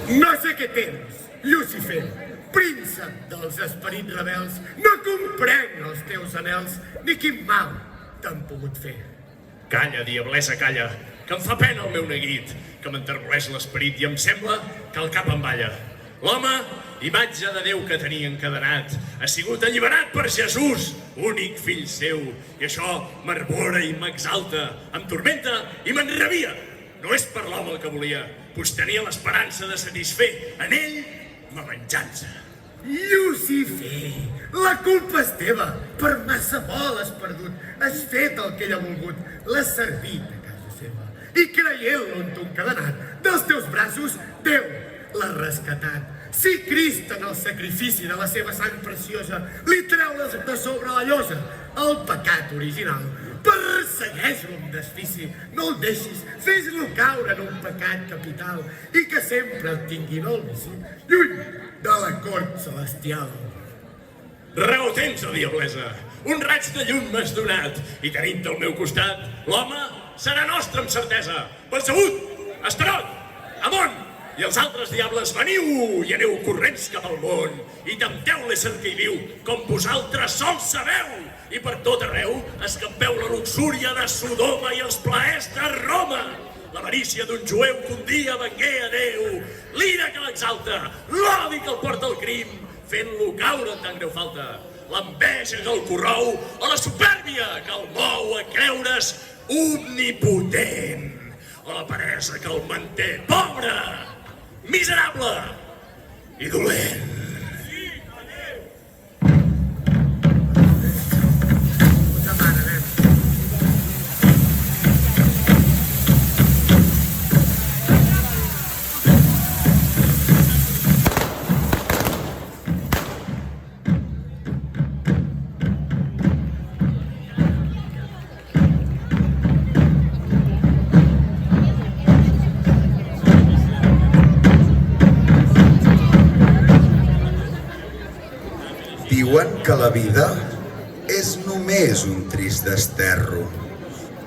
No sé què tens, Llucifer, príncep dels esperits rebels. No comprenc els teus anhels, ni quin mal t'han pogut fer. Calla, diablessa, calla, que em fa pena el meu neguit, que m'enterboleix l'esperit i em sembla que el cap em balla. L'home, imatge de Déu que tenia encadenat, ha sigut alliberat per Jesús, únic fill seu, i això m'arbora i m'exalta, em turmenta i m'enrabia. No és per l'home el que volia, pues tenia l'esperança de satisfer en ell la venjança. Lucifer, la culpa és teva, per massa vol has perdut. Has fet el que ell ha volgut, l'has servit a casa seva. I creient-lo en tu encadenat, dels teus braços, Déu l'ha rescatat. Si Crist en el sacrifici de la seva sang preciosa li treu de sobre la llosa el pecat original, persegueix-lo amb desfici, no el deixis, fes-lo caure en un pecat capital i que sempre el tinguin al vici, lluny de la cort celestial. Raó tens, oh diablesa, un raig de llum m'has donat i tenint al meu costat, l'home serà nostre amb certesa. Belzebut, Astarot, Amon i els altres diables, veniu i aneu corrents cap al món i tempteu l'ésser que hi viu com vosaltres sols sabeu i per tot arreu escampeu la luxúria de Sodoma i els plaers de Roma, l'avarícia d'un jueu que un dia vengué a Déu, l'ira que l'exalta, l'odi que el porta al crim, fent-lo caure en tan greu falta, l'enveja que el corrou o la supèrbia que el mou a creure's omnipotent, o la peresa que el manté pobre, miserable i dolent. Diuen que la vida és només un trist desterro,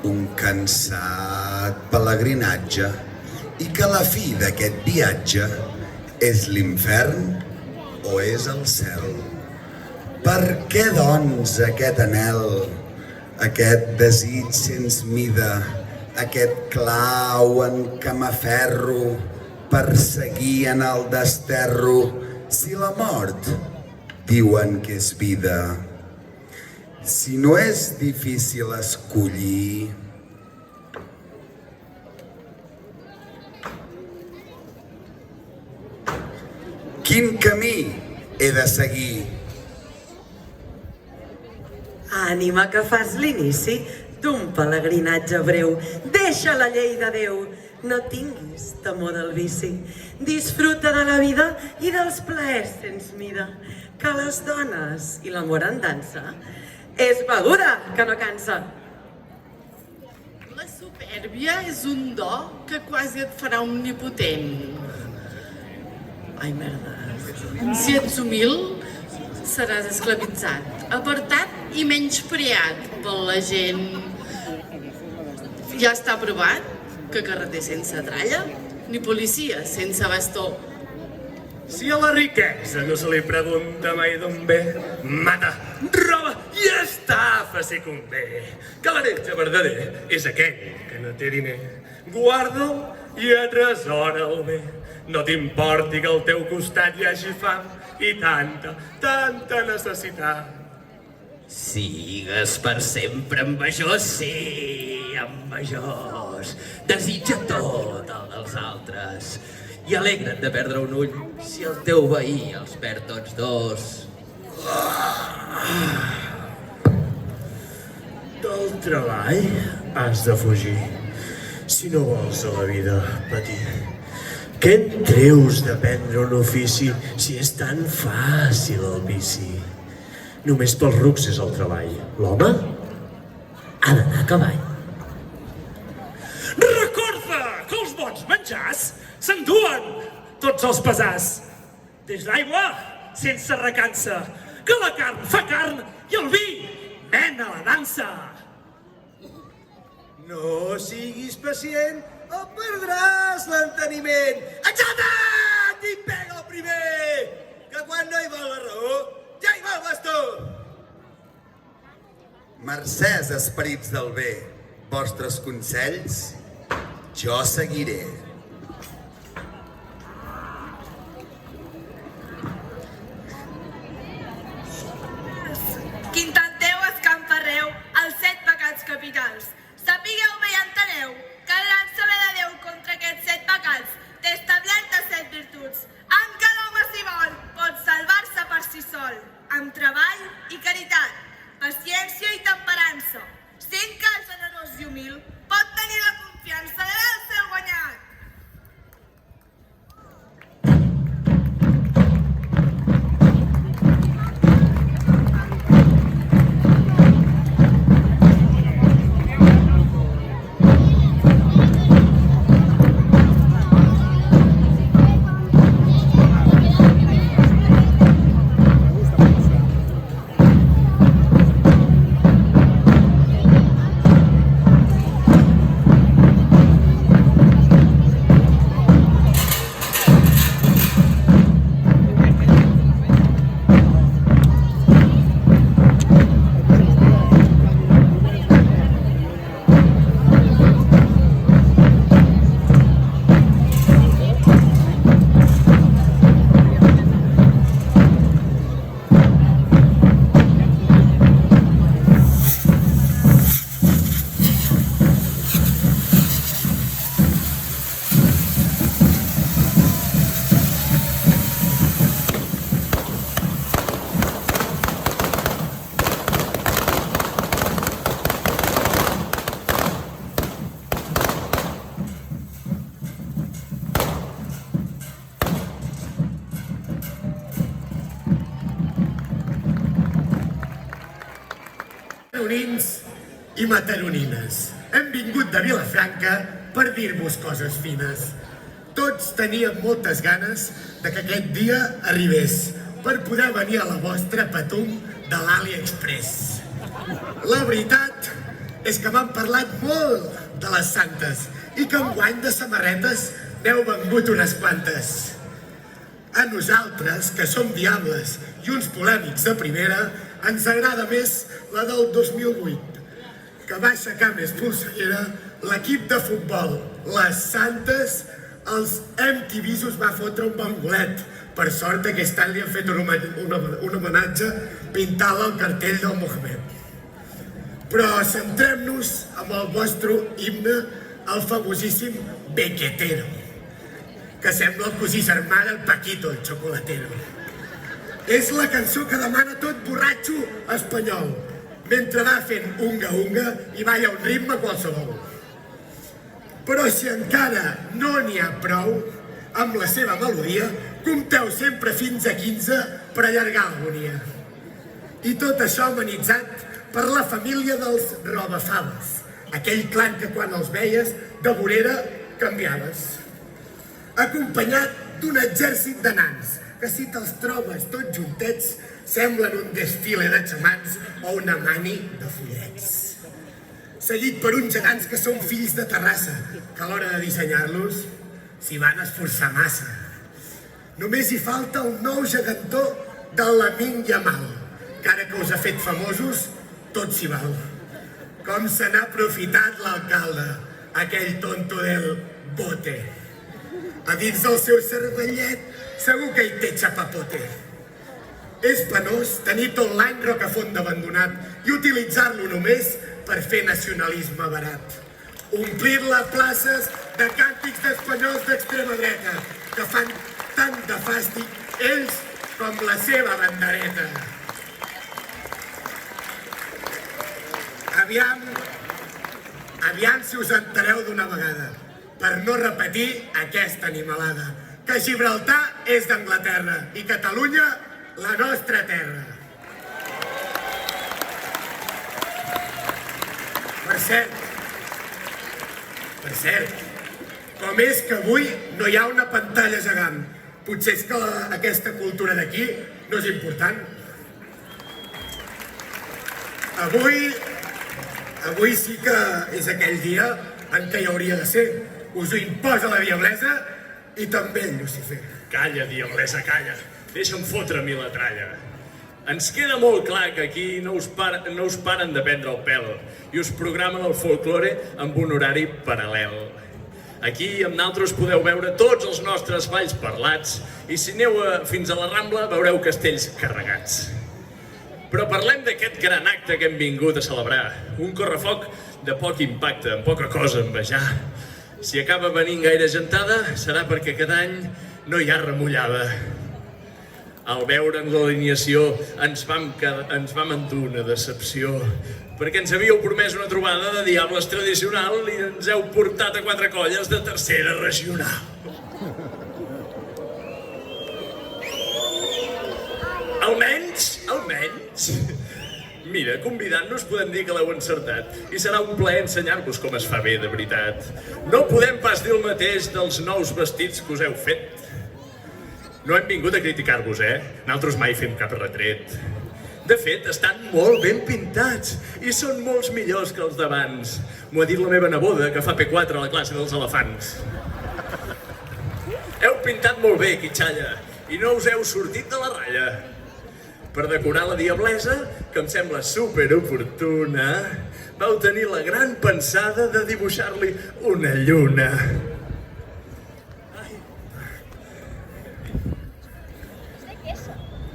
un cansat pelegrinatge, i que la fi d'aquest viatge és l'infern o és el cel. Per què, doncs, aquest anhel, aquest desig sens mida, aquest clau en què m'aferro per seguir en el desterro, si la mort diuen que és vida? Si no és difícil escollir, quin camí he de seguir? Ànima que fas l'inici d'un pelegrinatge breu. Deixa la llei de Déu. No tinguis temor del vici. Disfruta de la vida i dels plaers sens mida. Que les dones i l'amor en dansa és beguda que no cansa. La supèrbia és un do que quasi et farà omnipotent. Ai, merda. Si ets humil, seràs esclavitzat, apartat i menyspreat per la gent. Ja està provat que carreter sense tralla, ni policia sense bastó. Si a la riquesa no se li pregunta mai d'on ve, mata, roba i estafa si convé. Que l'heretge verdader és aquell que no té diner. Guarda'l i atresora'l bé. No t'importi que al teu costat hi hagi fam i tanta necessitat. Sigues per sempre envejós, sí, envejós. Desitja tot el dels altres i alegra't de perdre un ull si el teu veí els perd tots dos. Del treball has de fugir si no vols a la vida patir. Què en treus d'aprendre un ofici si és tan fàcil el vici? Només pels rucs és el treball. L'home ha d'anar a cavall. Recorda que els bons menjars s'enduen tots els pesars. Deix l'aigua sense recança, que la carn fa carn i el vi mena la dansa. No siguis pacient o perdràs l'enteniment. Exalta't! Mercès, esperits del bé, vostres consells jo seguiré. Que intenteu escampar arreu els 7 pecats capitals. Sapigueu bé i enteneu que el gran saber de Déu contra aquests 7 pecats té establertes 7 virtuts, amb què l'home, si vol, pot salvar-se per si sol, amb treball i caritat, paciència i temperança. Sent que el generós i humil pot tenir la confiança d'haver-se guanyat. Mataronins i mataronines, hem vingut de Vilafranca per dir-vos coses fines. Tots teníem moltes ganes de que aquest dia arribés per poder venir a la vostra patum de l'AliExpress. La veritat és que m'han parlat molt de les santes i que enguany de samarretes n'heu vengut unes quantes. A nosaltres, que som diables i uns polèmics de primera, ens agrada més la del 2008, que va aixecar més polseguera l'equip de futbol. Les Santes, els MTVs us va fotre un bon golet. Per sort, aquest any li han fet un homenatge pintant el cartell del Mohamed. Però centrem-nos amb el vostre himne, el famosíssim Bequetero, que sembla el cosí germà del Paquito, el xocolatero. És la cançó que demana tot borratxo espanyol, mentre va fent unga-unga i balla un ritme qualsevol. Però si encara no n'hi ha prou amb la seva melodia, compteu sempre fins a 15 per allargar l'agonia. I tot això amenitzat per la família dels robafaves, aquell clan que quan els veies de vorera canviaves. Acompanyat d'un exèrcit de nans, que si te'ls trobes tots juntets semblen un desfile de xamans o una mani de follets. Seguit per uns gegants que són fills de Terrassa, que a l'hora de dissenyar-los s'hi van esforçar massa. Només hi falta un nou gegantó de Lamine Yamal, que ara que us ha fet famosos, tot s'hi val. Com se n'ha aprofitat l'alcalde, aquell tonto del bote. A dins del seu cervellet segur que hi té xapapote. És penós tenir tot l'any Rocafont abandonat i utilitzar-lo només per fer nacionalisme barat. Omplir-la places de càntics d'espanyols d'extrema dreta que fan tant de fàstic ells com la seva bandereta. Aviam si us entereu d'una vegada, per no repetir aquesta animalada, que Gibraltar és d'Anglaterra i Catalunya la nostra terra. Per cert, com és que avui no hi ha una pantalla gegant? Potser és que aquesta cultura d'aquí no és important. Avui sí que és aquell dia en què hi hauria de ser. Us ho imposa la diablesa i també el Lucifer. Calla, diablesa, calla. Deixa'm fotre-m'hi la tralla. Ens queda molt clar que aquí no us paren de prendre el pèl i us programen el folklore amb un horari paral·lel. Aquí amb naltros podeu veure tots els nostres balls parlats i si aneu fins a la Rambla veureu castells carregats. Però parlem d'aquest gran acte que hem vingut a celebrar, un correfoc de poc impacte, amb poca cosa a envejar. Si acaba venint gaire gentada serà perquè cada any no hi ha remullada. Al veure'ns l'alineació ens vam endur una decepció, perquè ens havíeu promès una trobada de diables tradicional i ens heu portat a 4 colles de tercera regional. Almenys. Mira, convidant-nos podem dir que l'heu encertat i serà un plaer ensenyar-vos com es fa bé de veritat. No podem pas dir el mateix dels nous vestits que us heu fet. No hem vingut a criticar-vos, Nosaltres mai fem cap retret. De fet, estan molt ben pintats i són molts millors que els d'abans. M'ho ha dit la meva neboda, que fa P4 a la classe dels elefants. Heu pintat molt bé, Quitxalla, i no us heu sortit de la ratlla. Per decorar la diablesa, que em sembla superoportuna, vau tenir la gran pensada de dibuixar-li una lluna.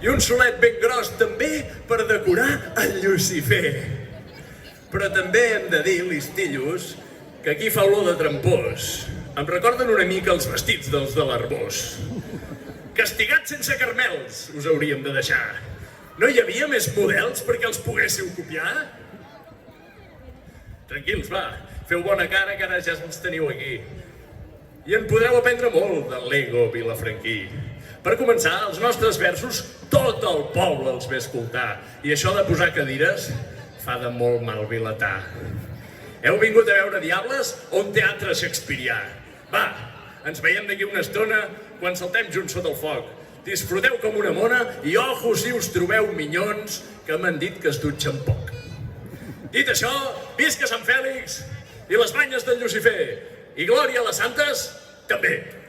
I un solet ben gros també per decorar el Llucifer. Però també hem de dir, listillos, que aquí fa olor de trampós. Em recorden una mica els vestits dels de l'Arbós. Castigats sense carmels, us hauríem de deixar. No hi havia més models perquè els poguéssiu copiar? Tranquils, va, feu bona cara que ara ja ens teniu aquí. I en podreu aprendre molt del Lego Vilafranquí. Per començar, els nostres versos tot el poble els ve escoltar i això de posar cadires fa de molt mal vilatar. Heu vingut a veure Diables o un teatre shakespearià? Va, ens veiem d'aquí una estona quan saltem junts sota el foc. Disfruteu com una mona i ojo si us trobeu minyons que m'han dit que es dutxen poc. Dit això, visca Sant Fèlix i les banyes del Llucifer i glòria a les santes també.